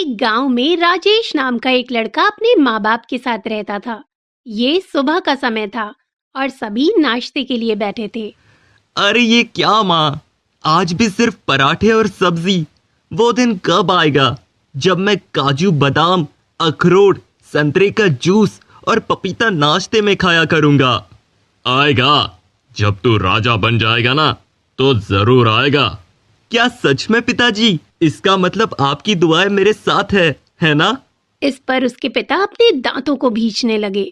एक गांव में राजेश नाम का एक लड़का अपने माँ बाप के साथ रहता था। ये सुबह का समय था और सभी नाश्ते के लिए बैठे थे। अरे ये क्या माँ, आज भी सिर्फ पराठे और सब्जी। वो दिन कब आएगा जब मैं काजू बादाम, अखरोट, संतरे का जूस और पपीता नाश्ते में खाया करूंगा। आएगा, जब तू राजा बन जाएगा ना तो जरूर आएगा। क्या सच में पिताजी? इसका मतलब आपकी दुआएं मेरे साथ है ना? इस पर उसके पिता अपने दांतों को भींचने लगे।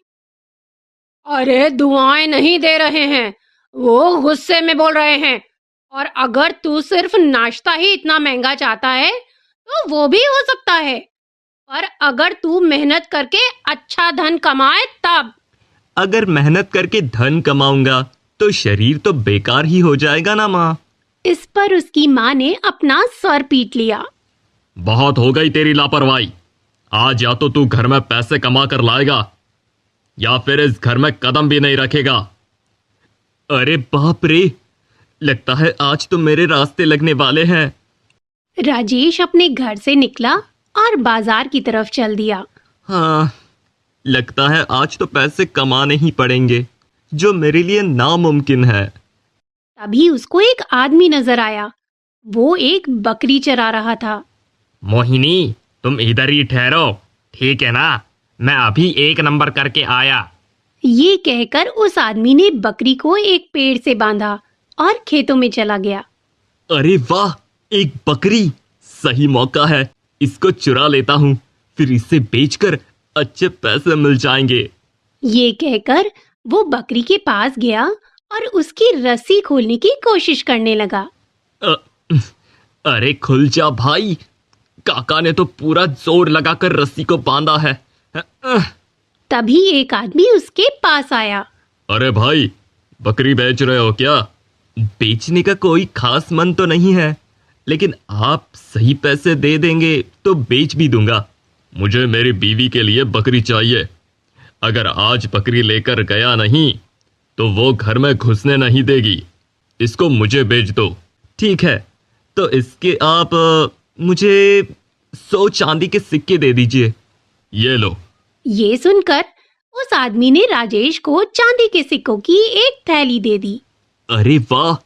अरे दुआएं नहीं दे रहे हैं, वो गुस्से में बोल रहे हैं। और अगर तू सिर्फ नाश्ता ही इतना महंगा चाहता है तो वो भी हो सकता है, पर अगर तू मेहनत करके अच्छा धन कमाए तब। अगर मेहनत करके धन कमाऊंगा तो शरीर तो बेकार ही हो जाएगा ना माँ। इस पर उसकी माँ ने अपना सर पीट लिया। बहुत हो गई तेरी लापरवाही। आज या तो तू घर में पैसे कमा कर लाएगा या फिर इस घर में कदम भी नहीं रखेगा। अरे बाप रे, लगता है आज तो मेरे रास्ते लगने वाले हैं। राजेश अपने घर से निकला और बाजार की तरफ चल दिया। हाँ, लगता है आज तो पैसे कमाने ही पड़ेंगे, जो मेरे लिए नामुमकिन है। तभी उसको एक आदमी नजर आया। वो एक बकरी चरा रहा था। मोहिनी, तुम इधर ही ठहरो, ठीक है ना? मैं अभी 1 नंबर करके आया। ये कहकर उस आदमी ने बकरी को एक पेड़ से बांधा और खेतों में चला गया। अरे वाह, एक बकरी! सही मौका है, इसको चुरा लेता हूँ, फिर इसे बेचकर अच्छे पैसे मिल जाएंगे। ये कहकर वो बकरी के पास गया और उसकी रस्सी खोलने की कोशिश करने लगा। अ, अरे खुल जा भाई, काका ने तो पूरा जोर लगाकर रस्सी को बांधा है। तभी एक आदमी उसके पास आया। अरे भाई, बकरी बेच रहे हो क्या? बेचने का कोई खास मन तो नहीं है, लेकिन आप सही पैसे दे देंगे तो बेच भी दूंगा। मुझे मेरी बीवी के लिए बकरी चाहिए। अगर आज बकरी लेकर गया नहीं तो वो घर में घुसने नहीं देगी। इसको मुझे बेच दो। ठीक है, तो इसके आप मुझे 100 चांदी के सिक्के दे दीजिए। ये लो। ये सुनकर उस आदमी ने राजेश को चांदी के सिक्कों की एक थैली दे दी। अरे वाह,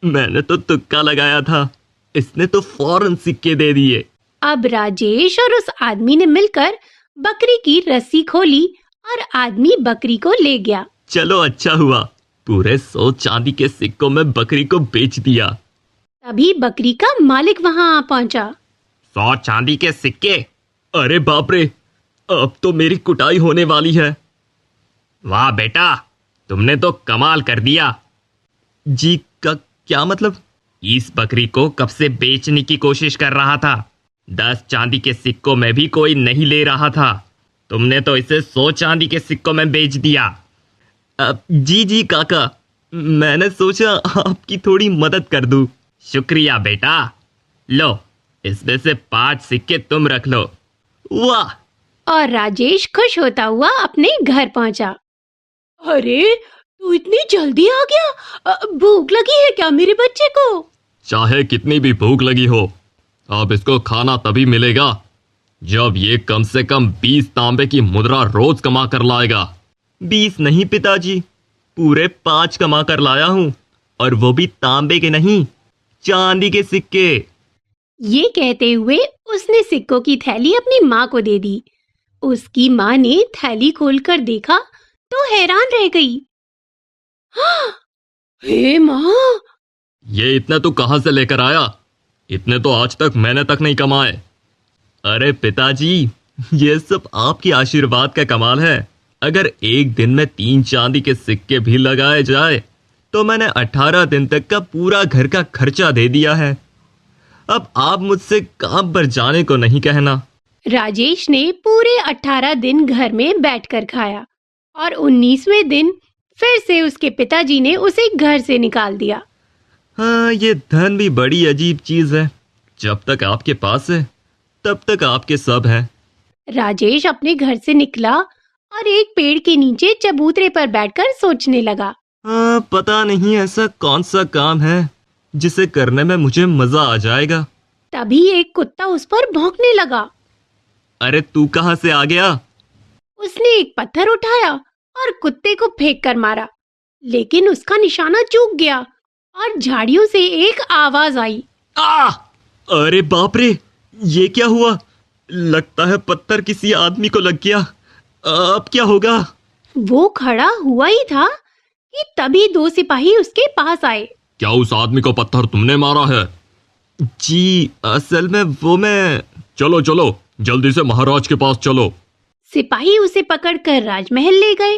मैंने तो तुक्का लगाया था, इसने तो फौरन सिक्के दे दिए। अब राजेश और उस आदमी ने मिलकर बकरी की रस्सी खोली और आदमी बकरी को ले गया। चलो अच्छा हुआ, पूरे 100 चांदी के सिक्कों में बकरी को बेच दिया। तभी बकरी का मालिक वहां आ पहुंचा। 100 चांदी के सिक्के? अरे बाप रे, अब तो मेरी कुटाई होने वाली है। वाह बेटा, तुमने तो कमाल कर दिया। जी का क्या मतलब? इस बकरी को कब से बेचने की कोशिश कर रहा था। 10 चांदी के सिक्कों में भी कोई नहीं ले रहा था, तुमने तो इसे 100 चांदी के सिक्कों में बेच दिया। जी काका, मैंने सोचा आपकी थोड़ी मदद कर दूं। शुक्रिया बेटा, लो इसमें से 5 सिक्के तुम रख लो। वाह! और राजेश खुश होता हुआ अपने घर पहुंचा। अरे तू इतनी जल्दी आ गया, भूख लगी है क्या मेरे बच्चे को? चाहे कितनी भी भूख लगी हो, अब इसको खाना तभी मिलेगा जब ये कम से कम 20 तांबे की मुद्रा रोज कमा कर लाएगा। 20 नहीं पिताजी, पूरे 5 कमा कर लाया हूँ, और वो भी तांबे के नहीं, चांदी के सिक्के। ये कहते हुए उसने सिक्कों की थैली अपनी माँ को दे दी। उसकी माँ ने थैली खोलकर देखा तो हैरान रह गई। हाँ, हे माँ, ये इतने तो कहाँ से लेकर आया? इतने तो आज तक मैंने तक नहीं कमाए। अरे पिताजी, ये सब आपके आशीर्वाद का कमाल है। अगर एक दिन में 3 चांदी के सिक्के भी लगाए जाए तो मैंने 18 दिन तक का पूरा घर का खर्चा दे दिया है। अब आप मुझसे काम पर जाने को नहीं कहना। राजेश ने पूरे 18 दिन घर में बैठकर खाया और 19वें दिन फिर से उसके पिताजी ने उसे घर से निकाल दिया। हाँ, ये धन भी बड़ी अजीब चीज है। जब तक आपके पास है तब तक आपके सब है। राजेश अपने घर से निकला और एक पेड़ के नीचे चबूतरे पर बैठकर सोचने लगा। हाँ, पता नहीं ऐसा कौन सा काम है जिसे करने में मुझे मजा आ जाएगा। तभी एक कुत्ता उस पर भौंकने लगा। अरे तू कहाँ से आ गया? उसने एक पत्थर उठाया और कुत्ते को फेंक कर मारा, लेकिन उसका निशाना चूक गया और झाड़ियों से एक आवाज आई। आ! अरे बाप रे, ये क्या हुआ? लगता है पत्थर किसी आदमी को लग गया। अब क्या होगा? वो खड़ा हुआ ही था कि तभी 2 सिपाही उसके पास आए। क्या उस आदमी को पत्थर तुमने मारा है? जी, असल में मैं... चलो चलो, जल्दी से महाराज के पास चलो। सिपाही उसे पकड़कर राजमहल ले गए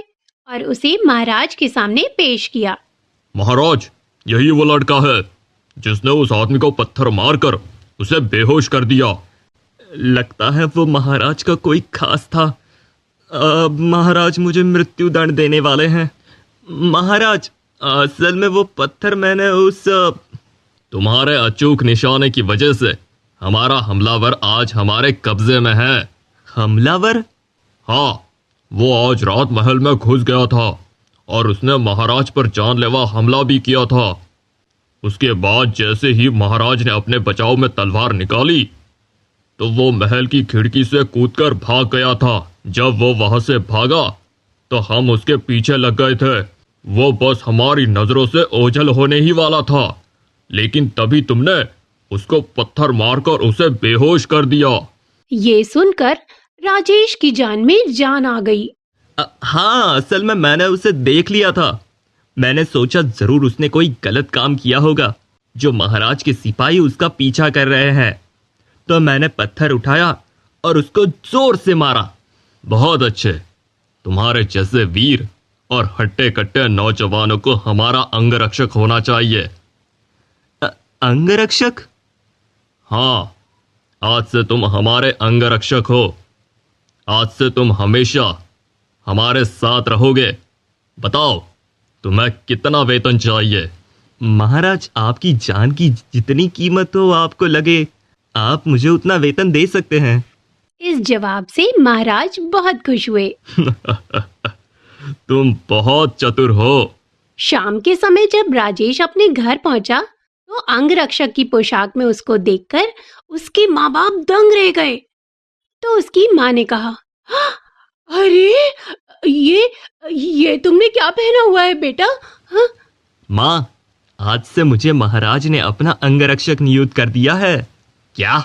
और उसे महाराज के सामने पेश किया। महाराज, यही वो लड़का है जिसने उस आदमी को पत्थर मारकर उसे बेहोश कर दिया। लगता है वो महाराज का कोई खास था। महाराज मुझे मृत्यु दंड देने वाले हैं। महाराज, असल में वो पत्थर मैंने उस... तुम्हारे अचूक निशाने की वजह से हमारा हमलावर आज हमारे कब्जे में है। हमलावर? हाँ, वो आज रात महल में घुस गया था और उसने महाराज पर जानलेवा हमला भी किया था। उसके बाद जैसे ही महाराज ने अपने बचाव में तलवार निकाली तो वो महल की खिड़की से कूदकर भाग गया था। जब वो वहां से भागा तो हम उसके पीछे लग गए थे। वो बस हमारी नजरों से ओझल होने ही वाला था, लेकिन तभी तुमने उसको पत्थर मारकर उसे बेहोश कर दिया। ये सुनकर राजेश की जान में जान आ गई। हाँ, असल में मैंने उसे देख लिया था। मैंने सोचा जरूर उसने कोई गलत काम किया होगा जो महाराज के सिपाही उसका पीछा कर रहे हैं, तो मैंने पत्थर उठाया और उसको जोर से मारा। बहुत अच्छे, तुम्हारे जैसे वीर और हट्टे कट्टे नौजवानों को हमारा अंगरक्षक होना चाहिए। अंगरक्षक? हाँ, आज से तुम हमारे अंगरक्षक हो। आज से तुम हमेशा हमारे साथ रहोगे। बताओ, तुम्हें कितना वेतन चाहिए? महाराज, आपकी जान की जितनी कीमत हो आपको लगे, आप मुझे उतना वेतन दे सकते हैं। इस जवाब से महाराज बहुत खुश हुए। तुम बहुत चतुर हो। शाम के समय जब राजेश अपने घर पहुंचा तो अंगरक्षक की पोशाक में उसको देखकर उसके माँ बाप दंग रह गए। तो उसकी माँ ने कहा, अरे ये तुमने क्या पहना हुआ है बेटा? हाँ? माँ, आज से मुझे महाराज ने अपना अंगरक्षक नियुक्त कर दिया है। क्या?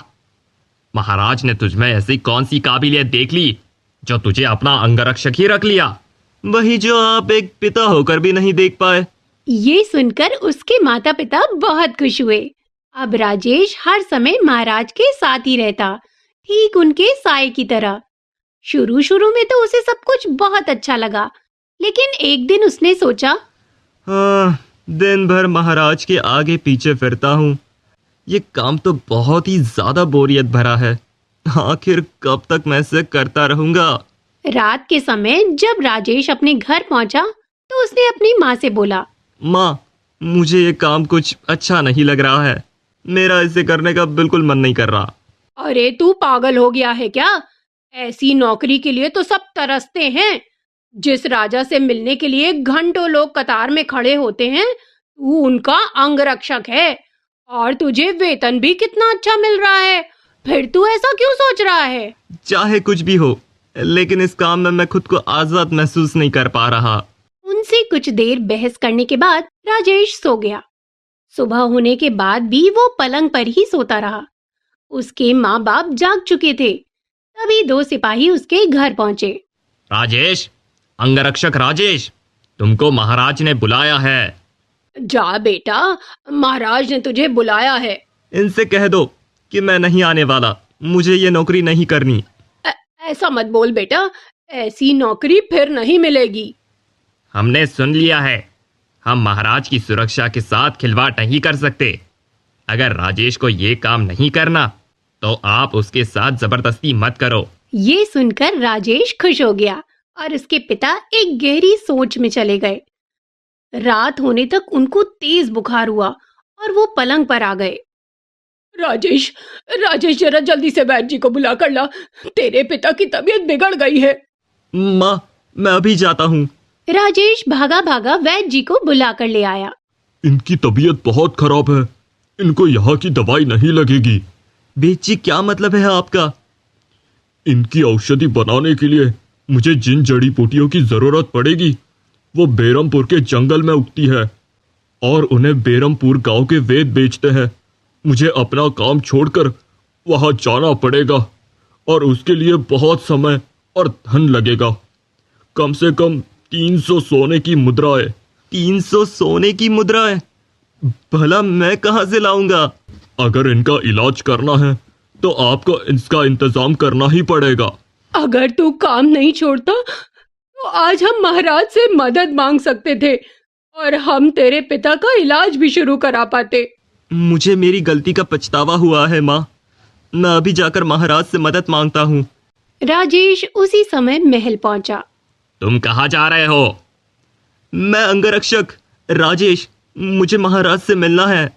महाराज ने तुझमें ऐसी कौन सी काबिलियत देख ली जो तुझे अपना अंगरक्षक ही रख लिया? वही जो आप एक पिता होकर भी नहीं देख पाए। ये सुनकर उसके माता पिता बहुत खुश हुए। अब राजेश हर समय महाराज के साथ ही रहता, ठीक उनके साए की तरह। शुरू शुरू में तो उसे सब कुछ बहुत अच्छा लगा, लेकिन एक दिन उसने सोचा, दिन भर महाराज के आगे पीछे फिरता हूँ, ये काम तो बहुत ही ज्यादा बोरियत भरा है। आखिर कब तक मैं इसे करता रहूंगा? रात के समय जब राजेश अपने घर पहुंचा तो उसने अपनी माँ से बोला, माँ, मुझे ये काम कुछ अच्छा नहीं लग रहा है। मेरा इसे करने का बिल्कुल मन नहीं कर रहा। अरे तू पागल हो गया है क्या? ऐसी नौकरी के लिए तो सब तरसते हैं। जिस राजा से मिलने के लिए घंटों लोग कतार में खड़े होते हैं, तू उनका अंगरक्षक है और तुझे वेतन भी कितना अच्छा मिल रहा है। फिर तू ऐसा क्यों सोच रहा है? चाहे कुछ भी हो, लेकिन इस काम में मैं खुद को आजाद महसूस नहीं कर पा रहा। उनसे कुछ देर बहस करने के बाद राजेश सो गया। सुबह होने के बाद भी वो पलंग पर ही सोता रहा। उसके माँ बाप जाग चुके थे। तभी 2 सिपाही उसके घर पहुंचे। राजेश, अंगरक्षक राजेश, तुमको महाराज ने बुलाया है। जा बेटा, महाराज ने तुझे बुलाया है। इनसे कह दो कि मैं नहीं आने वाला। मुझे ये नौकरी नहीं करनी। ऐसा मत बोल बेटा, ऐसी नौकरी फिर नहीं मिलेगी। हमने सुन लिया है। हम महाराज की सुरक्षा के साथ खिलवाड़ नहीं कर सकते। अगर राजेश को ये काम नहीं करना तो आप उसके साथ जबरदस्ती मत करो। ये सुनकर राजेश खुश हो गया और उसके पिता एक गहरी सोच में चले गए। रात होने तक उनको तेज बुखार हुआ और वो पलंग पर आ गए। राजेश, जरा जल्दी से वैद्य जी को बुला कर ला। तेरे पिता की तबीयत बिगड़ गई है। माँ, मैं अभी जाता हूँ। राजेश भागा भागा वैद्य जी को बुला कर ले आया। इनकी तबीयत बहुत खराब है, इनको यहाँ की दवाई नहीं लगेगी। बेची, क्या मतलब है आपका? इनकी औषधि बनाने के लिए मुझे जिन जड़ी बूटियों की जरूरत पड़ेगी वो बेरमपुर के जंगल में उगती है और उन्हें बेरमपुर गांव के वेद बेचते हैं। मुझे अपना काम छोड़कर वहां जाना पड़ेगा और उसके लिए बहुत समय और धन लगेगा। कम से कम 300 सोने की मुद्राएं। 300 सोने की मुद्राएं? भला मैं कहां से लाऊंगा? अगर इनका इलाज करना है तो आपको इसका इंतजाम करना ही पड़ेगा। अगर तू काम नहीं छोड़ता तो आज हम महाराज से मदद मांग सकते थे और हम तेरे पिता का इलाज भी शुरू करा पाते। मुझे मेरी गलती का पछतावा हुआ है माँ। मैं अभी जाकर महाराज से मदद मांगता हूँ। राजेश उसी समय महल पहुंचा। तुम कहाँ जा रहे हो? मैं अंगरक्षक राजेश, मुझे महाराज से मिलना है।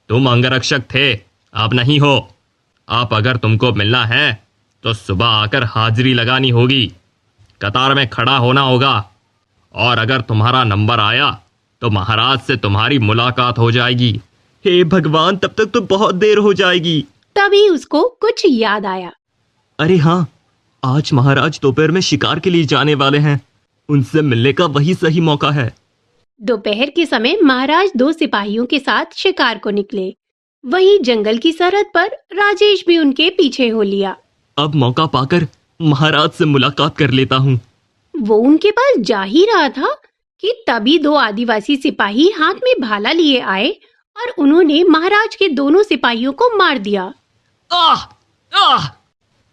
तुम अंगरक्षक थे, अब नहीं हो। आप अगर तुमको मिलना है तो सुबह आकर हाजिरी लगानी होगी, कतार में खड़ा होना होगा और अगर तुम्हारा नंबर आया तो महाराज से तुम्हारी मुलाकात हो जाएगी। हे भगवान, तब तक तो बहुत देर हो जाएगी। तभी उसको कुछ याद आया। अरे हाँ, आज महाराज दोपहर में शिकार के लिए जाने वाले हैं, उनसे मिलने का वही सही मौका है। दोपहर के समय महाराज 2 सिपाहियों के साथ शिकार को निकले। वहीं जंगल की सरहद पर राजेश भी उनके पीछे हो लिया। अब मौका पाकर महाराज से मुलाकात कर लेता हूँ। वो उनके पास जा ही रहा था कि तभी 2 आदिवासी सिपाही हाथ में भाला लिए आए और उन्होंने महाराज के दोनों सिपाहियों को मार दिया। आह! आह!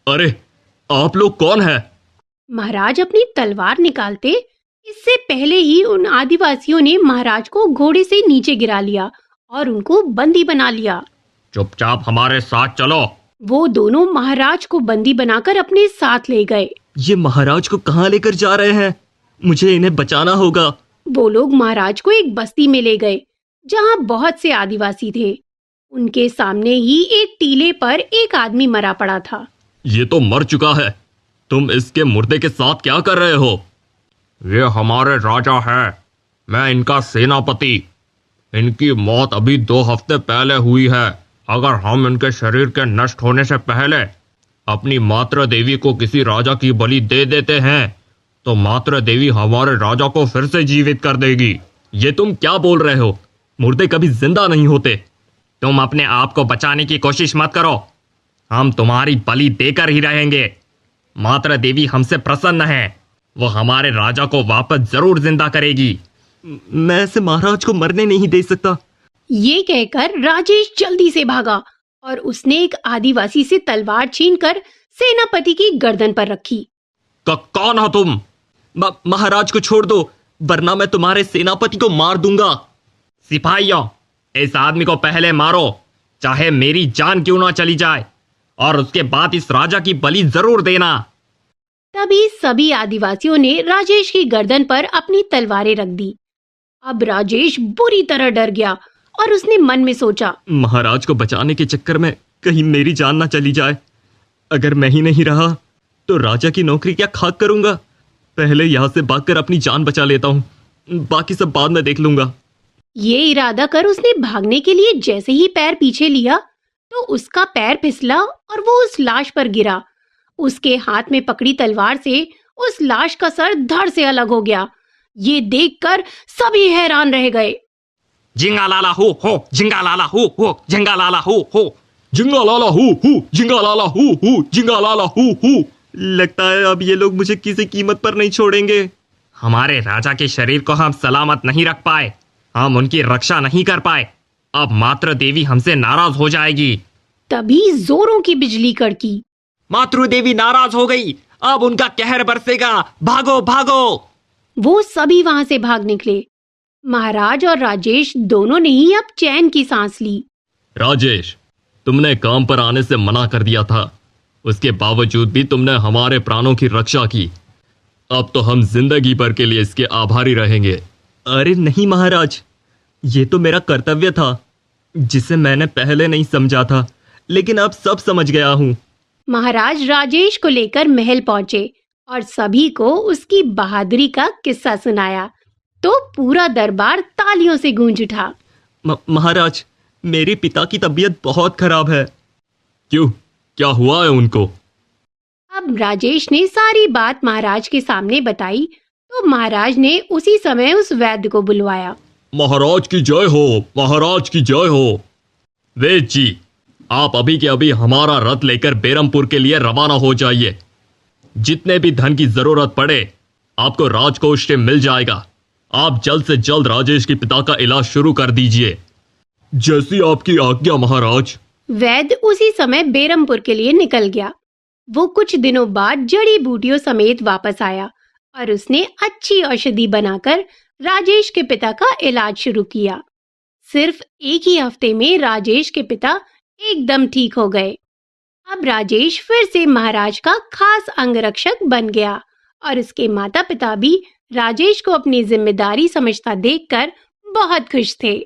अरे, आप लोग कौन हैं? महाराज अपनी तलवार निकालते इससे पहले ही उन आदिवासियों ने महाराज को घोड़े से नीचे गिरा लिया और उनको बंदी बना लिया। चुपचाप हमारे साथ चलो। वो दोनों महाराज को बंदी बनाकर अपने साथ ले गए। ये महाराज को कहाँ लेकर जा रहे हैं? मुझे इन्हें बचाना होगा। वो लोग महाराज को एक बस्ती में ले गए जहाँ बहुत से आदिवासी थे। उनके सामने ही एक टीले पर एक आदमी मरा पड़ा था। ये तो मर चुका है, तुम इसके मुर्दे के साथ क्या कर रहे हो? ये हमारे राजा है, मैं इनका सेनापति। इनकी मौत अभी 2 हफ्ते पहले हुई है। अगर हम इनके शरीर के नष्ट होने से पहले अपनी मातृ देवी को किसी राजा की बलि दे देते हैं तो मातृ देवी हमारे राजा को फिर से जीवित कर देगी। ये तुम क्या बोल रहे हो? मुर्दे कभी जिंदा नहीं होते। तुम अपने आप को बचाने की कोशिश मत करो, हम तुम्हारी बलि देकर ही रहेंगे। मातृ देवी हमसे प्रसन्न है, वो हमारे राजा को वापस जरूर जिंदा करेगी। मैं ऐसे महाराज को मरने नहीं दे सकता। ये कहकर राजेश जल्दी से भागा और उसने एक आदिवासी से तलवार छीनकर सेनापति की गर्दन पर रखी। कौन हो तुम? महाराज को छोड़ दो, वरना मैं तुम्हारे सेनापति को मार दूंगा। सिपाहियों, इस आदमी को पहले मारो, चाहे मेरी जान क्यों ना चली जाए, और उसके बाद इस राजा की बलि जरूर देना। तभी सभी आदिवासियों ने राजेश की गर्दन पर अपनी तलवारें रख दी। अब राजेश बुरी तरह डर गया और उसने मन में सोचा, महाराज को बचाने के चक्कर में कहीं मेरी जान ना चली जाए। अगर मैं ही नहीं रहा तो राजा की नौकरी क्या खाक करूंगा। पहले यहाँ से भागकर अपनी जान बचा लेता हूँ, बाकी सब बाद में देख लूंगा। ये इरादा कर उसने भागने के लिए जैसे ही पैर पीछे लिया तो उसका पैर फिसला और वो उस लाश पर गिरा। उसके हाथ में पकड़ी तलवार से उस लाश का सर धड़ से अलग हो गया। ये देखकर सभी हैरान रह गए। जिंगा लाला हो, जिंगा लाला हो, जिंगा लाला हो, जिंगा लाला हो, जिंगा लाला हो, जिंगा लाला हो। लगता है अब ये लोग मुझे किसी कीमत पर नहीं छोड़ेंगे। हमारे राजा के शरीर को हम सलामत नहीं रख पाए, हम उनकी रक्षा नहीं कर पाए। अब मातृ देवी हमसे नाराज हो जाएगी। तभी जोरों की बिजली कड़की। मातृ देवी नाराज हो गई, अब उनका कहर बरसेगा, भागो भागो। वो सभी वहां से भाग निकले। महाराज और राजेश दोनों ने ही अब चैन की सांस ली। राजेश, तुमने काम पर आने से मना कर दिया था, उसके बावजूद भी तुमने हमारे प्राणों की रक्षा की। अब तो हम जिंदगी भर के लिए इसके आभारी रहेंगे। अरे नहीं महाराज, ये तो मेरा कर्तव्य था जिसे मैंने पहले नहीं समझा था, लेकिन अब सब समझ गया हूँ। महाराज राजेश को लेकर महल पहुंचे और सभी को उसकी बहादुरी का किस्सा सुनाया तो पूरा दरबार तालियों से गूंज उठा। महाराज, मेरे पिता की तबीयत बहुत खराब है। क्यों, क्या हुआ है उनको? अब अब राजेश ने सारी बात महाराज के सामने बताई तो महाराज ने उसी समय उस वैद्य को बुलवाया। महाराज की जय हो, महाराज की जय हो। वैद्य जी, आप अभी के अभी हमारा रथ लेकर बेरमपुर के लिए रवाना हो जाइए। जितने भी धन की जरूरत पड़े आपको राजकोष से मिल जाएगा। आप जल्द से जल्द राजेश के पिता का इलाज शुरू कर दीजिए। जैसी आपकी आज्ञा महाराज। वैद्य उसी समय बेरमपुर के लिए निकल गया। वो कुछ दिनों बाद जड़ी बूटियों समेत वापस आया और उसने अच्छी औषधि बनाकर राजेश के पिता का इलाज शुरू किया। सिर्फ एक ही हफ्ते में राजेश के पिता एकदम ठीक हो गए। अब राजेश फिर से महाराज का खास अंगरक्षक बन गया और उसके माता पिता भी राजेश को अपनी जिम्मेदारी समझता देखकर बहुत खुश थे।